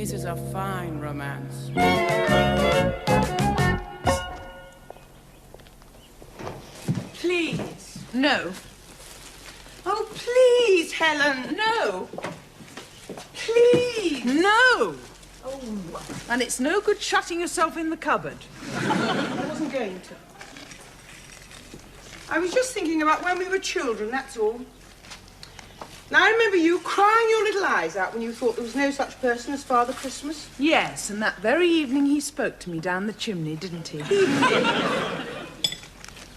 This is a fine romance. Please. No. Oh, please, Helen. No. Please. No! Oh. And it's no good shutting yourself in the cupboard. I wasn't going to. I was just thinking about when we were children, that's all. Now, I remember you crying your little eyes out when you thought there was no such person as Father Christmas. Yes, and that very evening he spoke to me down the chimney, didn't he?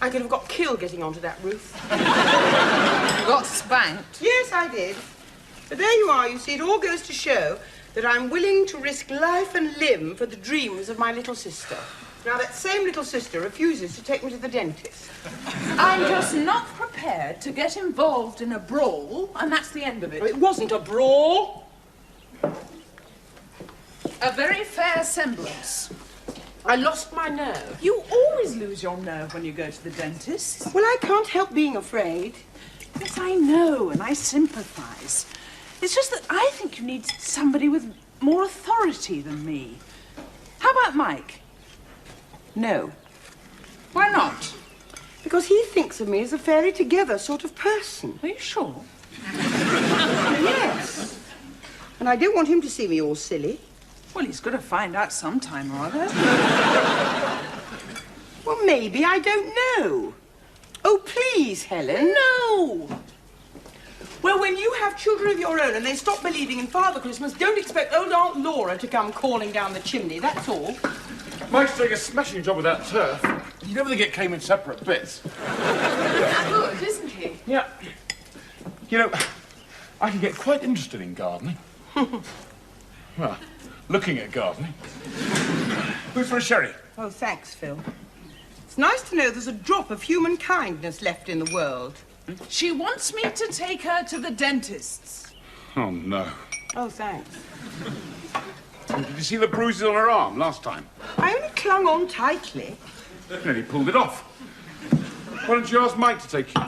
I could have got killed getting onto that roof. You got spanked. Yes, I did. But there you are, you see, it all goes to show that I'm willing to risk life and limb for the dreams of my little sister. Now, that same little sister refuses to take me to the dentist. I'm just not prepared to get involved in a brawl, and that's the end of it. It wasn't a brawl. A very fair semblance. I lost my nerve. You always lose your nerve when you go to the dentist. Well, I can't help being afraid. Yes, I know, and I sympathise. It's just that I think you need somebody with more authority than me. How about Mike? No. Why not? Because he thinks of me as a fairy together sort of person. Are you sure? Yes. And I don't want him to see me all silly. Well, he's got to find out sometime or other. Well, maybe, I don't know. Oh, please, Helen. No! Well, when you have children of your own and they stop believing in Father Christmas, don't expect old Aunt Laura to come calling down the chimney, that's all. Mike's doing a smashing job with that turf. You never think it came in separate bits. Good, isn't he? Yeah. You know, I can get quite interested in gardening. Well, looking at gardening. Who's for a sherry? Oh, thanks, Phil. It's nice to know there's a drop of human kindness left in the world. She wants me to take her to the dentist's. Oh, no. Oh, thanks. Did you see the bruises on her arm last time? I only clung on tightly. Nearly pulled it off. Why don't you ask Mike to take you?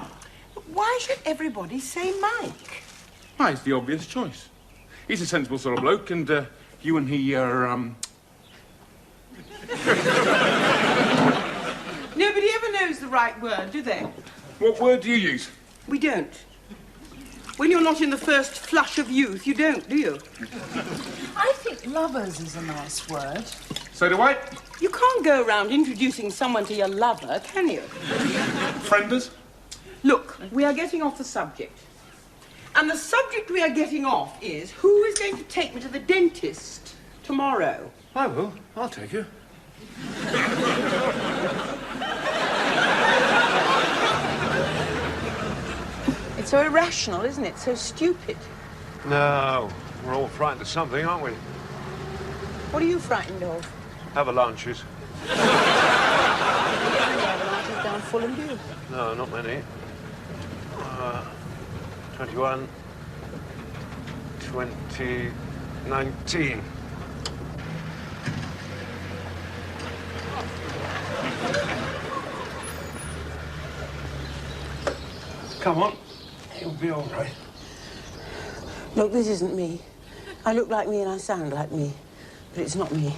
Why should everybody say Mike? Why, it's the obvious choice. He's a sensible sort of bloke, and you and he are, Nobody ever knows the right word, do they? What word do you use? We don't. When you're not in the first flush of youth, you don't, do you? I think lovers is a nice word. So do I. You can't go around introducing someone to your lover, can you? Frienders? Look, we are getting off the subject. And the subject we are getting off is who is going to take me to the dentist tomorrow? I will. I'll take you. It's so irrational, isn't it? So stupid. No, we're all frightened of something, aren't we? What are you frightened of? Avalanches. Avalanches down Fulham View. No, not many. 21, 2019. Come on. You'll be all right. Look, this isn't me. I look like me and I sound like me, but it's not me.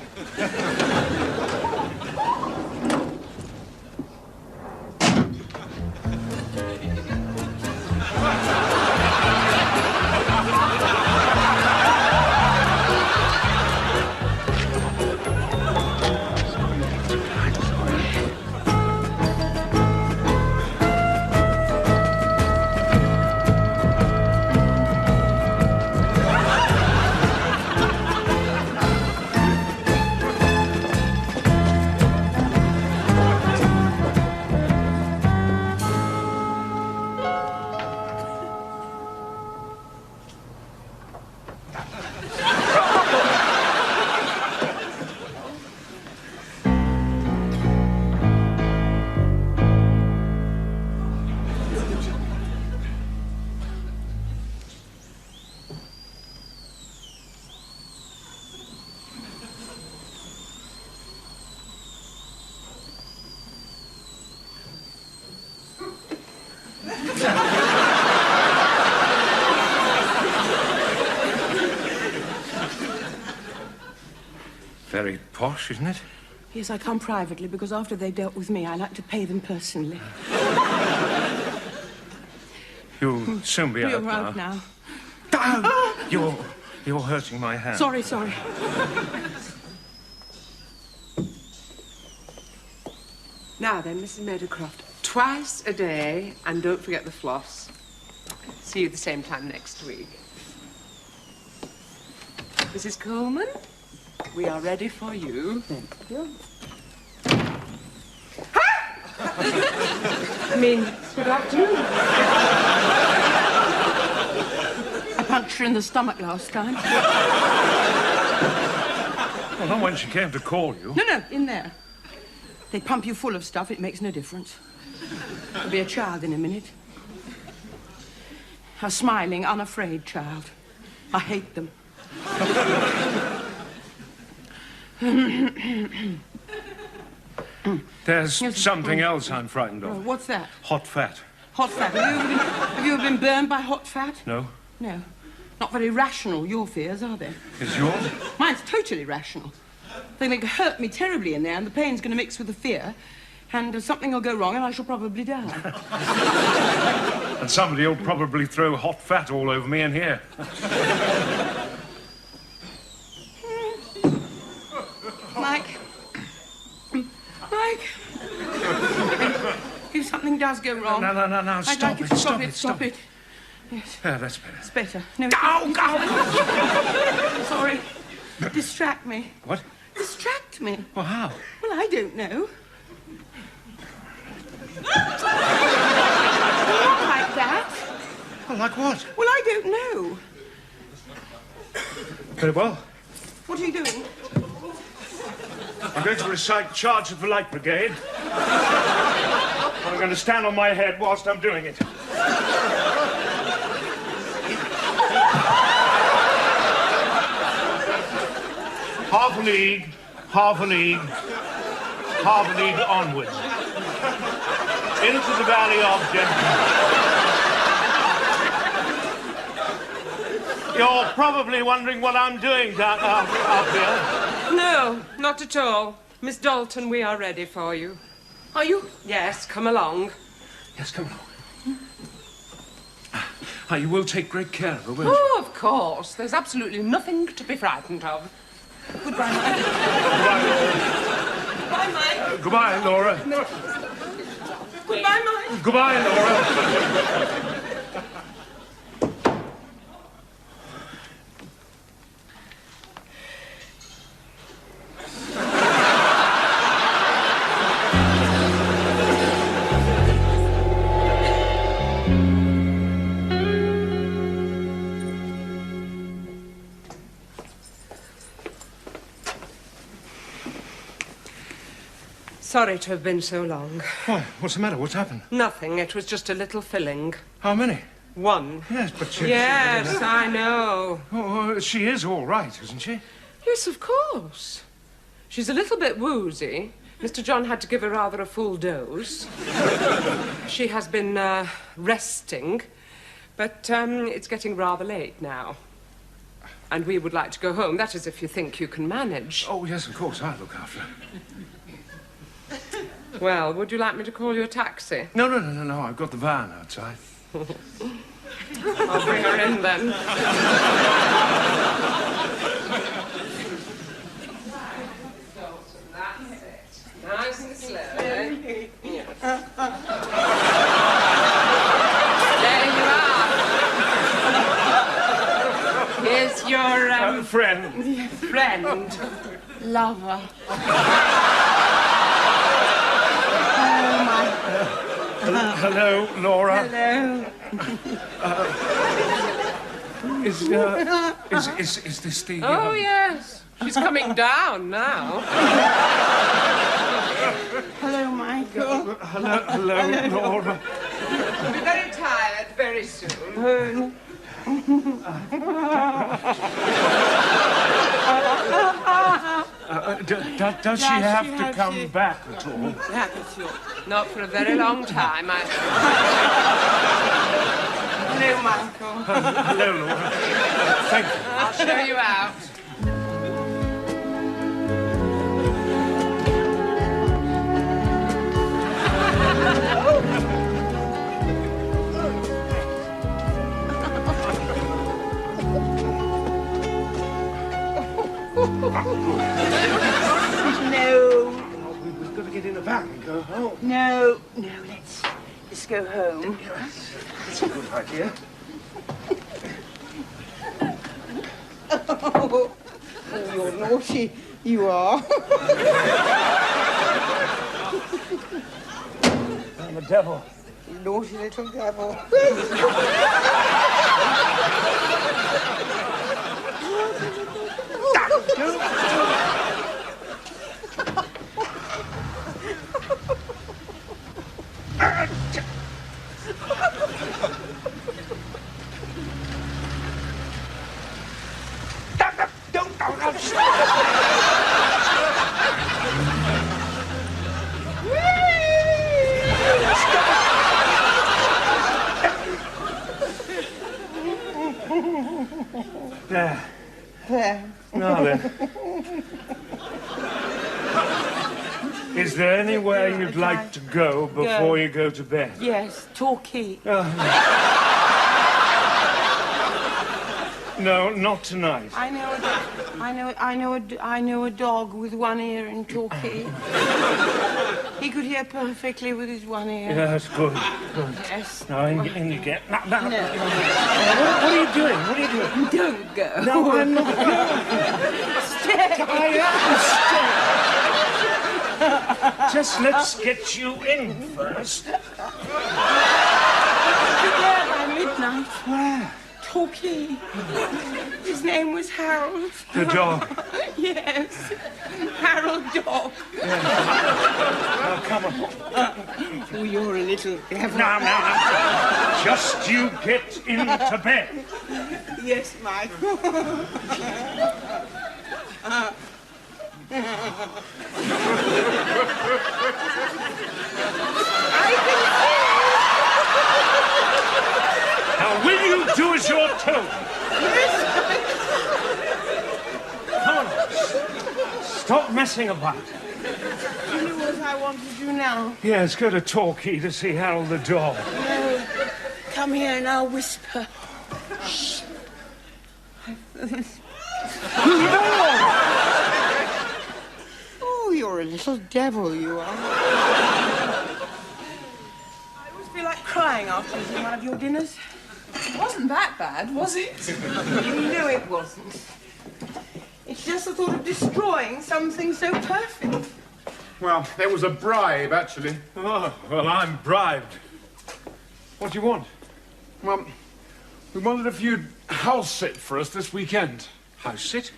posh, isn't it? Yes, I come privately because after they've dealt with me, I like to pay them personally. You'll soon be You're out out now. You're hurting my hand. Sorry. Now then, Mrs. Meadowcroft, twice a day, and don't forget the floss. See you the same time next week. Mrs. Coleman, we are ready for you. Thank you. I mean, good afternoon. I punched her in the stomach last time. Well, not when she came to call you. No, in there. They pump you full of stuff, it makes no difference. There'll be a child in a minute. A smiling, unafraid child. I hate them. There's something else I'm frightened of. What's that? Hot fat. Hot fat. Have you ever been burned by hot fat? No? No. Not very rational, your fears, are they? Is yours? Mine's totally rational. They hurt me terribly in there, and the pain's going to mix with the fear, and something will go wrong, and I shall probably die. And somebody will probably throw hot fat all over me in here. Mike. If something does go wrong... No, I'd stop like you to it. stop it. Yes. Yeah, that's better. It's better. No, Ow! sorry. Distract me. What? Distract me. Well, how? Well, I don't know. Not like that. Well, like what? Well, I don't know. Very well. What are you doing? I'm going to recite Charge of the Light Brigade. I'm going to stand on my head whilst I'm doing it. Half a league, half a league, half a league onwards. Into the valley of Gentlemen. You're probably wondering what I'm doing down up here. No, not at all. Miss Dalton, we are ready for you. Are you? Yes, come along. Yes, come along. You will take great care of her, won't you? Oh, of course. There's absolutely nothing to be frightened of. Goodbye, Mike. Goodbye, Mike. Goodbye, Laura. Goodbye, Mike. Goodbye, Laura. Sorry to have been so long. Why? What's the matter? What's happened? Nothing. It was just a little filling. How many? One. Yes, but she... Yes, I know. Oh, she is all right, isn't she? Yes, of course. She's a little bit woozy. Mr. John had to give her rather a full dose. She has been resting, but it's getting rather late now. And we would like to go home. That is, if you think you can manage. Oh, yes, of course. I'll look after her. Well, would you like me to call you a taxi? No. I've got the van outside. I'll bring her in then. That's it. Nice and slow. Yes. There you are. Here's your Friend. friend. Lover. Hello, Laura. Hello. Is this the... Oh, yes. She's coming down now. Hello, Michael. Hello, Laura. She'll be very tired very soon. Does she have to come back at all? Not for a very long time. Hello, Michael. Hello, Laura. Thank you. I'll show you out. No, We've got to get in a van and go home. no, let's go home. That's a good idea. Oh, you're naughty, you are. I'm the devil. Naughty little devil. There. There. Now then. Is there anywhere you'd like to go before you go to bed? Yes, Torquay. No, not tonight. I know a dog with one ear in Torquay. He could hear perfectly with his one ear. Yeah, that's good. Good. Yes. Now, in you get. Now. No. What are you doing? What are you doing? Don't go. No, I'm not going. Stay. I am staying. Just let's get you in first. There by midnight. Where? Torquay. His name was Harold. The dog. Yes. Harold Dog. Now, come on. Oh, you're a little devil. Now. Just you get into bed. Yes, Michael. Now, will you do as you're told? Come on. Stop messing about. You know what I want to do now? Yeah, let's go to Torquay to see Harold the dog. No. Come here and I'll whisper. Shh. Oh, you're a little devil, you are. I always feel like crying after eating one of your dinners. It wasn't that bad, was it? You know it wasn't. It's just the thought of destroying something so perfect. Well, there was a bribe, actually. Oh, well, I'm bribed. What do you want? Well, we wondered if you'd house sit for us this weekend. House sit?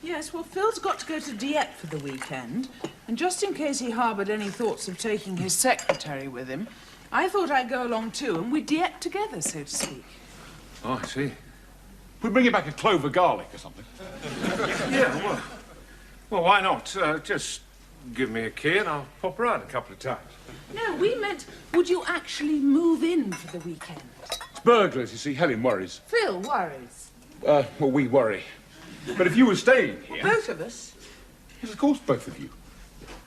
Yes, well, Phil's got to go to Dieppe for the weekend, and just in case he harboured any thoughts of taking his secretary with him, I thought I'd go along too, and we'd Dieppe together, so to speak. Oh, I see. We'd bring you back a clove of garlic or something. Yeah, well, why not? Just give me a key and I'll pop around a couple of times. No, we meant, would you actually move in for the weekend? It's burglars, you see. Helen worries. Phil worries. Well, we worry. But if you were staying here... Both of us? Yes, of course, both of you.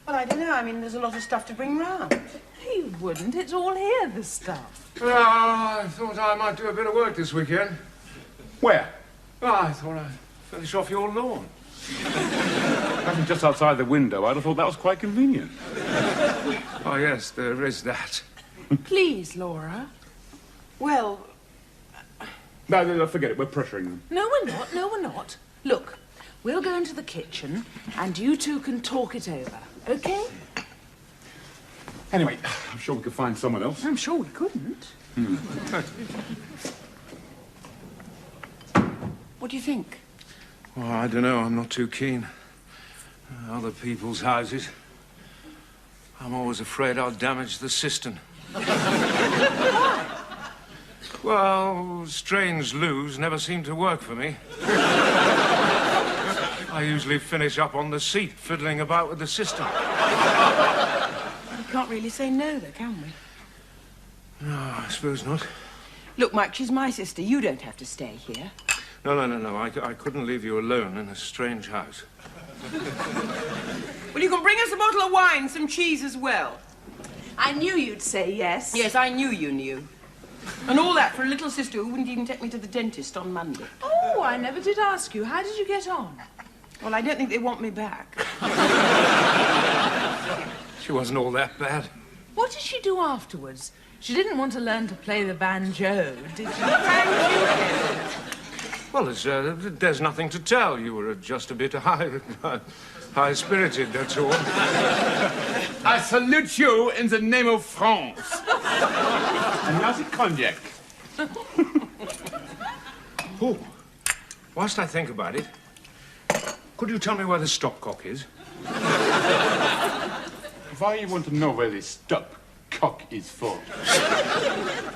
Well, I don't know. I mean, there's a lot of stuff to bring round. He wouldn't. It's all here, the stuff. Well, I thought I might do a bit of work this weekend. Where? Well, I thought I'd finish off your lawn. Nothing just outside the window. I'd have thought that was quite convenient. Oh, yes, there is that. Please, Laura. Well, No, forget it. We're pressuring them. No, we're not. No, we're not. Look, we'll go into the kitchen, and you two can talk it over, OK? Anyway, I'm sure we could find someone else. I'm sure we couldn't. what do you think? Well, I don't know. I'm not too keen. Other people's houses. I'm always afraid I'll damage the cistern. Well, strange loos never seem to work for me. I usually finish up on the seat, fiddling about with the cistern. We can't really say no, though, can we? No, I suppose not. Look, Mike, she's my sister. You don't have to stay here. No. I couldn't leave you alone in a strange house. Well, you can bring us a bottle of wine, some cheese as well. I knew you'd say yes. Yes, I knew you knew. And all that for a little sister who wouldn't even take me to the dentist on Monday. Oh, I never did ask you. How did you get on? Well, I don't think they want me back. She wasn't all that bad. What did she do afterwards? She didn't want to learn to play the banjo, did she? Well, there's nothing to tell. You were just a bit high-spirited, that's all. I salute you in the name of France. And now the cognac. Oh, whilst I think about it, could you tell me where the stopcock is? Why you want to know where the stopcock is for?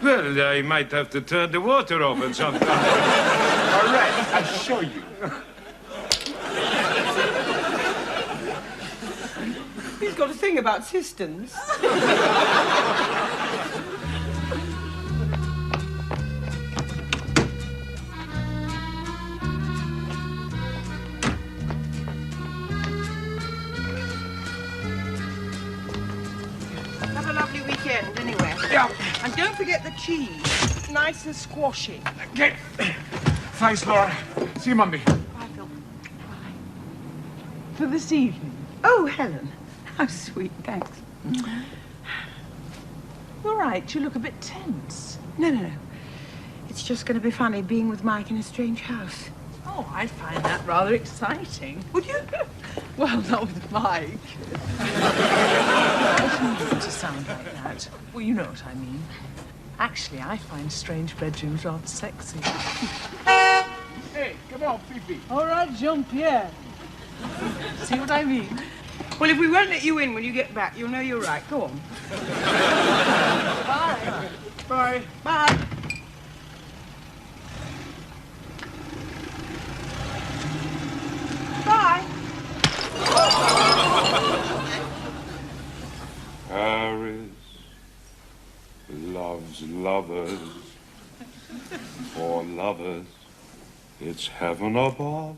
Well, I might have to turn the water off at some time. All right, I'll show you. He's got a thing about cisterns. Have a lovely weekend, anyway. Yeah. And don't forget the cheese. Nice and squashy. Okay. Thanks, Laura. See you Monday. Bye, Phil. For this evening. Oh, Helen. How sweet, thanks. All right, you look a bit tense. No. It's just going to be funny being with Mike in a strange house. Oh, I find that rather exciting. Would you? Well, not with Mike. I didn't mean it to sound like that. Well, you know what I mean. Actually, I find strange bedrooms rather sexy. Hey, come on, Fifi. All right, Jean-Pierre. See what I mean? Well, if we won't let you in when you get back, you'll know you're right. Go on. Bye. Bye. Bye. Bye. Paris loves lovers. For lovers, it's heaven above.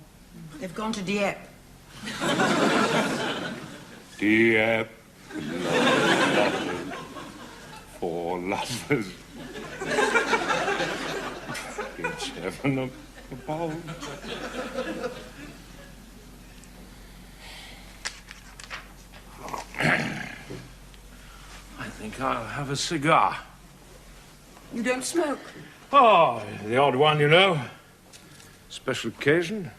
They've gone to Dieppe. Dieppe loves lovers. For lovers, it's heaven above. I think I'll have a cigar. You don't smoke? Oh, the odd one, you know. Special occasion.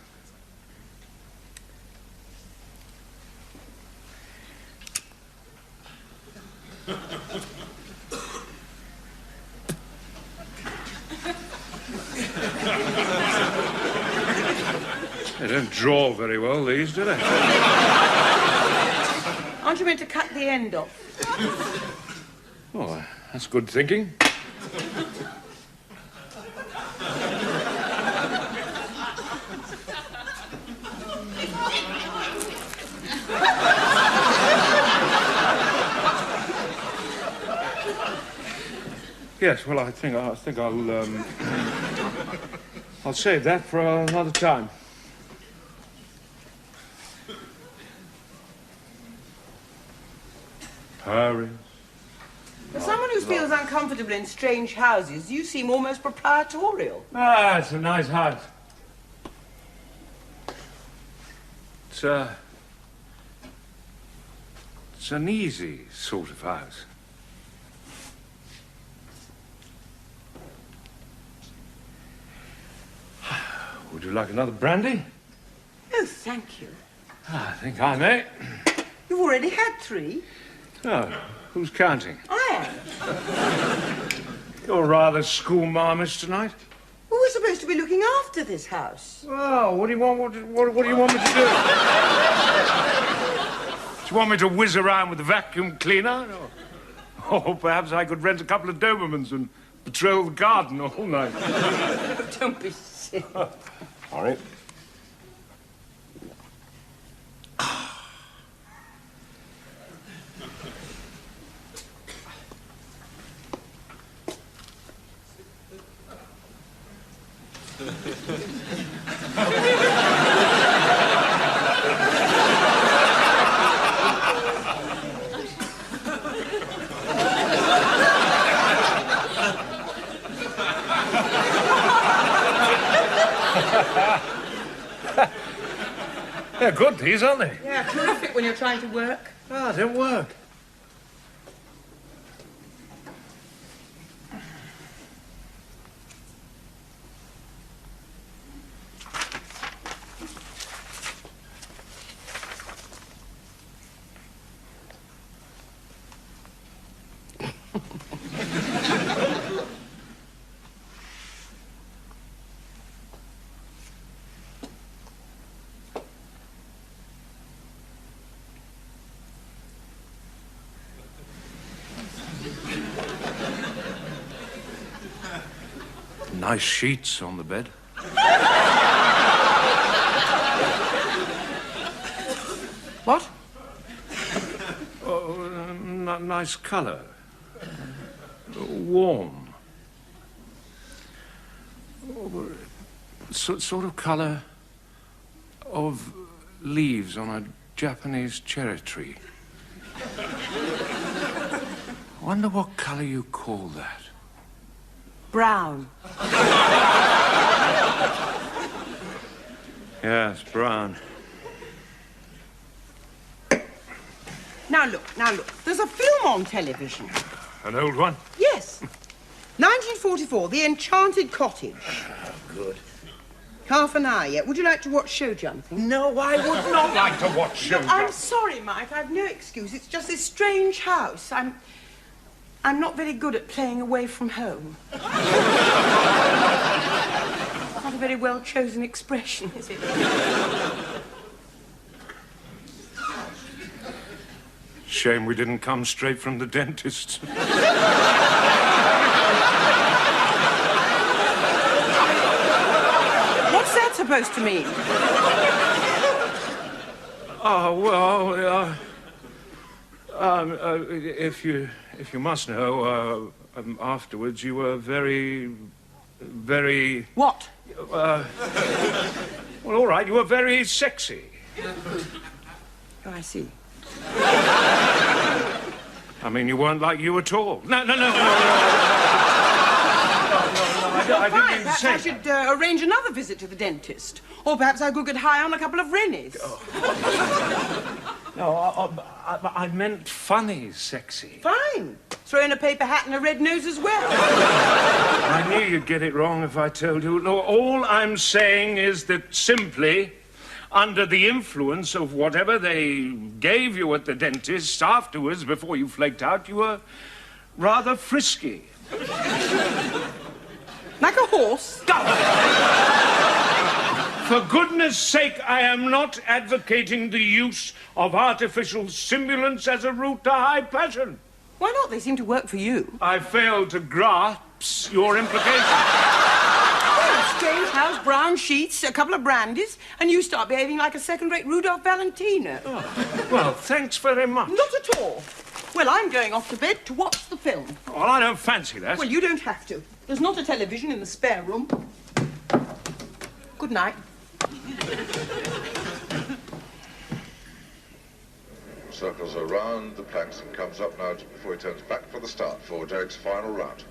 They don't draw very well, these, do they? Aren't you meant to cut the end off? Oh, that's good thinking. Yes, well, I think I'll save that for another time. Paris. For someone who feels uncomfortable in strange houses, you seem almost proprietorial. Ah, it's a nice house. It's an easy sort of house. Would you like another brandy? Oh, thank you. I think I may. You've already had 3. Oh, who's counting? I am. You're rather schoolmarmish tonight. Well, we're supposed to be looking after this house. Well, what do you want? What do you want me to do? Do you want me to whiz around with the vacuum cleaner? Or perhaps I could rent a couple of Dobermans and patrol the garden all night. Don't be silly. All right. They're good, these, aren't they? Yeah, terrific when you're trying to work. Ah, they work. Nice sheets on the bed. What? Oh, nice colour. Warm. Oh, sort of colour of leaves on a Japanese cherry tree. Wonder what colour you call that. Brown. Yes, brown. Now look. There's a film on television. An old one? Yes. 1944, The Enchanted Cottage. Oh, good. Half an hour yet. Would you like to watch show jumping? No, I would not like to watch show I'm sorry, Mike. I've no excuse. It's just this strange house. I'm not very good at playing away from home. Not a very well-chosen expression, is it? Shame we didn't come straight from the dentist. What's that supposed to mean? Oh, well, if you must know, afterwards you were very... What? Well, all right, you were very sexy. Oh, I see. I mean, you weren't like you at all. No. I didn't mean to Perhaps say I should arrange another visit to the dentist. Or perhaps I could get high on a couple of Rennies. Oh. No, I meant funny sexy. Fine. Throw in a paper hat and a red nose as well. I knew you'd get it wrong if I told you. No, all I'm saying is that simply, under the influence of whatever they gave you at the dentist afterwards, before you flaked out, you were rather frisky. Like a horse? For goodness sake, I am not advocating the use of artificial stimulants as a route to high passion. Why not? They seem to work for you. I fail to grasp your implication. Strange house, brown sheets, a couple of brandies, and you start behaving like a second-rate Rudolph Valentino. Oh, well, thanks very much. Not at all. Well, I'm going off to bed to watch the film. Well, I don't fancy that. Well, you don't have to. There's not a television in the spare room. Good night. Circles around the planks and comes up now before he turns back for the start for Derek's final round.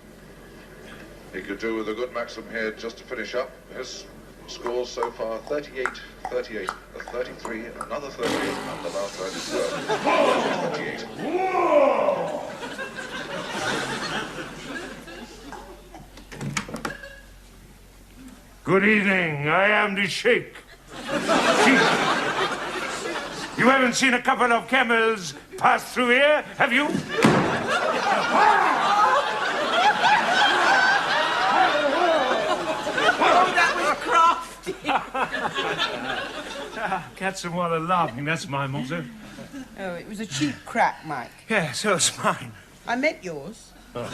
He could do with a good maxim here just to finish up. His scores so far 38, 38, 33, another 38, and the last round is 38. Good evening. I am the Sheikh. You haven't seen a couple of camels pass through here, have you? Oh, that was crafty. Cats and water laughing, that's my motto. Oh, it was a cheap crack, Mike. Yeah, so it's mine. I meant yours. So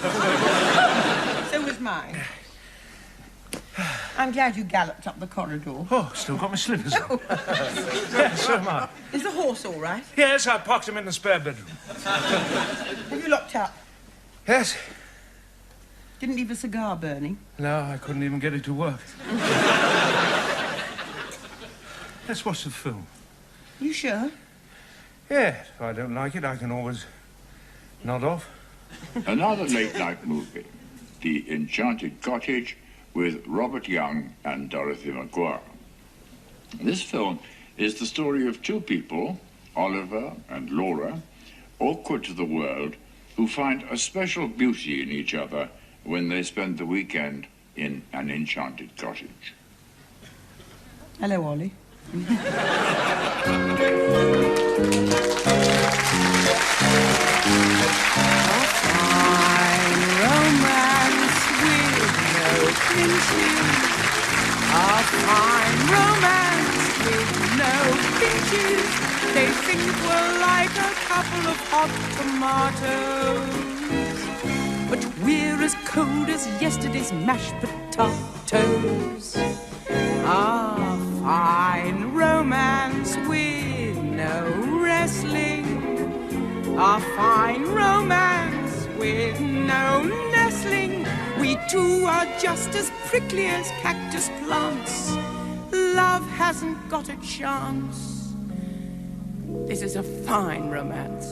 was mine. I'm glad you galloped up the corridor. Oh, still got my slippers on. Yeah, so am I. Is the horse all right? Yes, I parked him in the spare bedroom. Have you locked up? Yes. Didn't leave a cigar burning? No, I couldn't even get it to work. Let's watch the film. You sure? Yeah, if I don't like it, I can always nod off. Another late-night movie, The Enchanted Cottage, with Robert Young and Dorothy McGuire. This film is the story of two people, Oliver and Laura, awkward to the world, who find a special beauty in each other when they spend the weekend in an enchanted cottage. Hello, Ollie. A fine romance with no pinches. They think we're like a couple of hot tomatoes, but we're as cold as yesterday's mashed potatoes. A fine romance with no wrestling. A fine romance with no nestling. We two are just as prickly as cactus plants. Love hasn't got a chance. This is a fine romance.